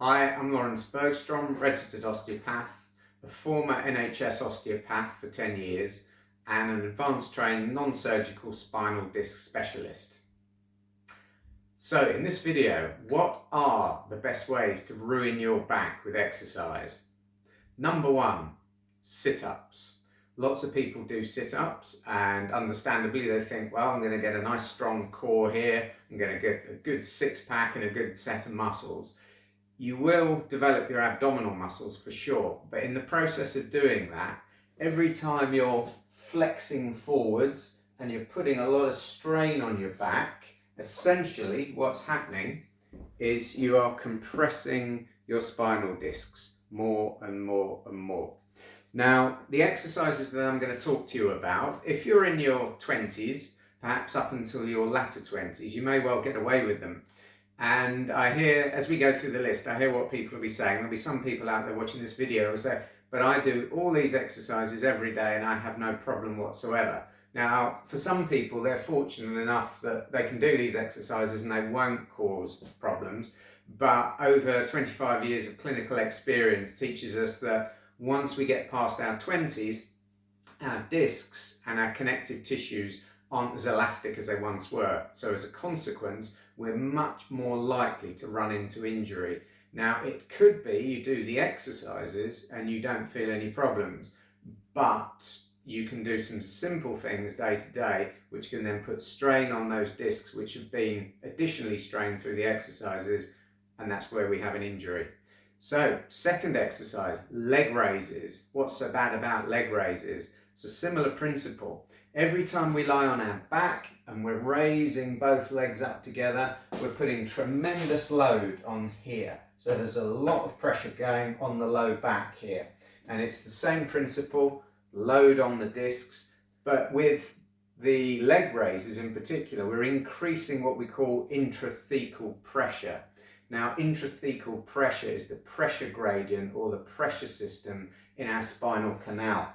Hi, I'm Lawrence Bergstrom, registered osteopath, a former NHS osteopath for 10 years, and an advanced trained non-surgical spinal disc specialist. So in this video, what are the best ways to ruin your back with exercise? Number one, sit-ups. Lots of people do sit-ups and understandably they think, well, I'm going to get a nice strong core here, I'm going to get a good six-pack and a good set of muscles. You will develop your abdominal muscles for sure, but in the process of doing that, every time you're flexing forwards and you're putting a lot of strain on your back, essentially what's happening is you are compressing your spinal discs more and more and more. Now, the exercises that I'm going to talk to you about, if you're in your 20s, perhaps up until your latter 20s, you may well get away with them. And I hear, as we go through the list, I hear what people will be saying. There'll be some people out there watching this video who say, but I do all these exercises every day and I have no problem whatsoever. Now, for some people, they're fortunate enough that they can do these exercises and they won't cause problems. But over 25 years of clinical experience teaches us that once we get past our 20s, our discs and our connective tissues aren't as elastic as they once were. So as a consequence, we're much more likely to run into injury. Now, it could be you do the exercises and you don't feel any problems, but you can do some simple things day to day, which can then put strain on those discs, which have been additionally strained through the exercises, and that's where we have an injury. So, second exercise, leg raises. What's so bad about leg raises? It's a similar principle. Every time we lie on our back and we're raising both legs up together, we're putting tremendous load on here. So there's a lot of pressure going on the low back here. And it's the same principle, load on the discs, but with the leg raises in particular, we're increasing what we call intrathecal pressure. Now, intrathecal pressure is the pressure gradient or the pressure system in our spinal canal.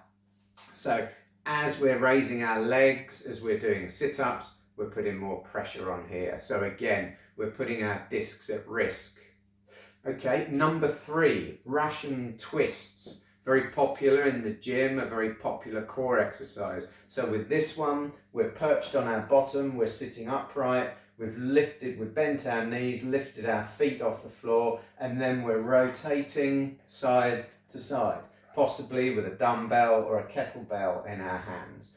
So as we're raising our legs, as we're doing sit-ups, we're putting more pressure on here. So again, we're putting our discs at risk. Okay, number three, Russian twists. Very popular in the gym, a very popular core exercise. So with this one, we're perched on our bottom, we're sitting upright, we've bent our knees, lifted our feet off the floor, and then we're rotating side to side, possibly with a dumbbell or a kettlebell in our hands.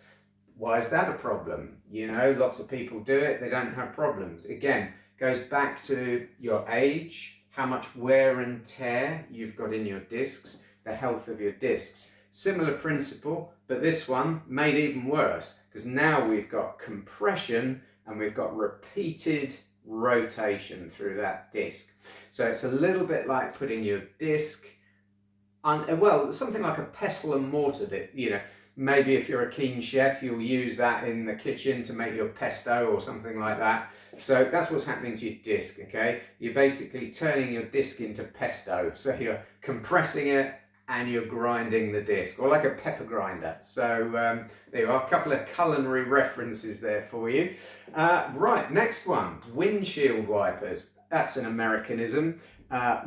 Why is that a problem? You know, lots of people do it, they don't have problems. Again, goes back to your age, how much wear and tear you've got in your discs, the health of your discs. Similar principle, but this one made even worse because now we've got compression and we've got repeated rotation through that disc. So it's a little bit like putting your disc on, well, something like a pestle and mortar that, you know, maybe if you're a keen chef, you'll use that in the kitchen to make your pesto or something like that. So that's what's happening to your disc, okay? You're basically turning your disc into pesto. So you're compressing it and you're grinding the disc, or like a pepper grinder. So there are a couple of culinary references there for you. Right, next one, windshield wipers. That's an Americanism.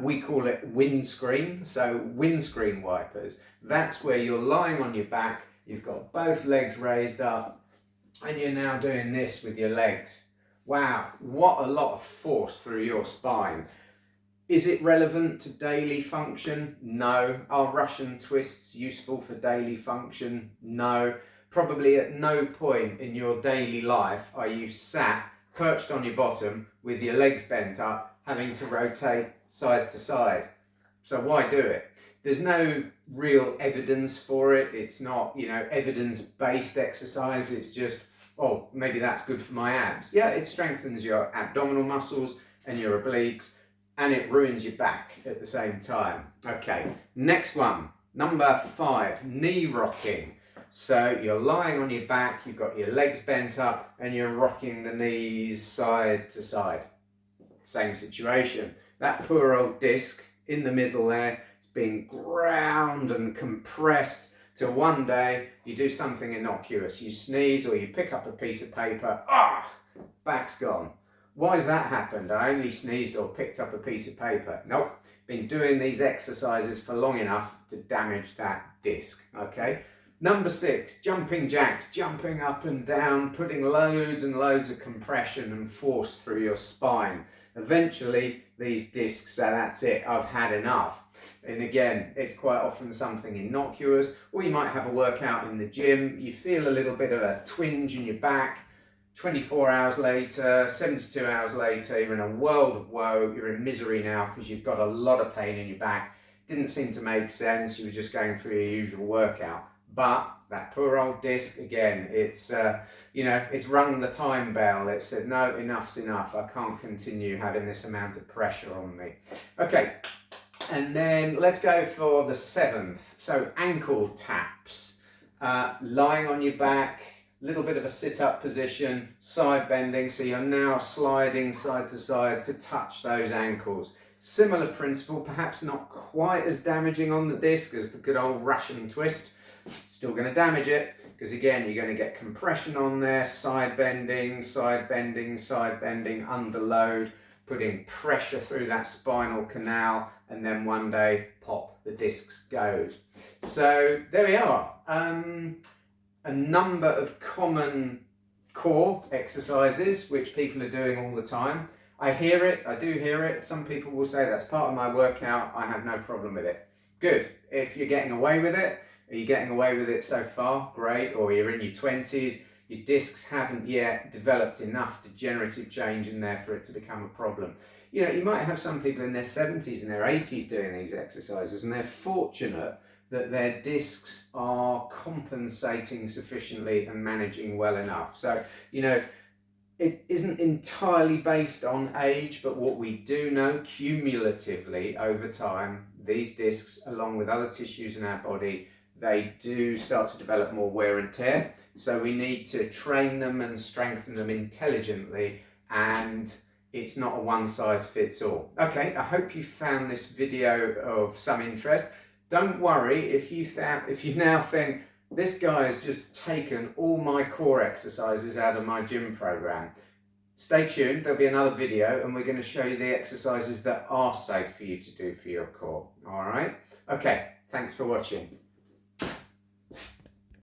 We call it windscreen. So windscreen wipers. That's where you're lying on your back, you've got both legs raised up, and you're now doing this with your legs. Wow, what a lot of force through your spine. Is it relevant to daily function? No. Are Russian twists useful for daily function? No. Probably at no point in your daily life are you sat perched on your bottom with your legs bent up, having to rotate side to side. So why do it? There's no real evidence for it. It's not, you know, evidence-based exercise. It's just, oh, maybe that's good for my abs. Yeah, it strengthens your abdominal muscles and your obliques, and it ruins your back at the same time. Okay, next one, number 5, knee rocking. So you're lying on your back, you've got your legs bent up, and you're rocking the knees side to side. Same situation. That poor old disc in the middle there is being ground and compressed till one day you do something innocuous. You sneeze or you pick up a piece of paper, back's gone. Why has that happened? I only sneezed or picked up a piece of paper. Nope, been doing these exercises for long enough to damage that disc, okay? Number 6, jumping jacks, jumping up and down, putting loads and loads of compression and force through your spine. Eventually, these discs say, that's it, I've had enough. And again, it's quite often something innocuous, or you might have a workout in the gym, you feel a little bit of a twinge in your back, 24 hours later, 72 hours later, you're in a world of woe, you're in misery now because you've got a lot of pain in your back. Didn't seem to make sense, you were just going through your usual workout. But that poor old disc, again, it's it's rung the time bell. It said, no, enough's enough. I can't continue having this amount of pressure on me. Okay, and then let's go for the 7th. So ankle taps, lying on your back, little bit of a sit-up position, side bending, so you're now sliding side to side to touch those ankles. Similar principle, perhaps not quite as damaging on the disc as the good old Russian twist. Still going to damage it, because again, you're going to get compression on there, side bending, side bending, side bending, under load, putting pressure through that spinal canal, and then one day, pop, the discs goes. So there we are. A number of common core exercises which people are doing all the time. I hear it, I do hear it. Some people will say that's part of my workout, I have no problem with it. Good. If you're getting away with it, are you getting away with it so far? Great. Or you're in your 20s, your discs haven't yet developed enough degenerative change in there for it to become a problem. You know, you might have some people in their 70s and their 80s doing these exercises, and they're fortunate that their discs are compensating sufficiently and managing well enough. So, you know, it isn't entirely based on age, but what we do know cumulatively over time, these discs, along with other tissues in our body, they do start to develop more wear and tear. So we need to train them and strengthen them intelligently, and it's not a one size fits all. Okay, I hope you found this video of some interest. Don't worry if you now think, this guy has just taken all my core exercises out of my gym program. Stay tuned, there'll be another video and we're going to show you the exercises that are safe for you to do for your core. All right? Okay, thanks for watching.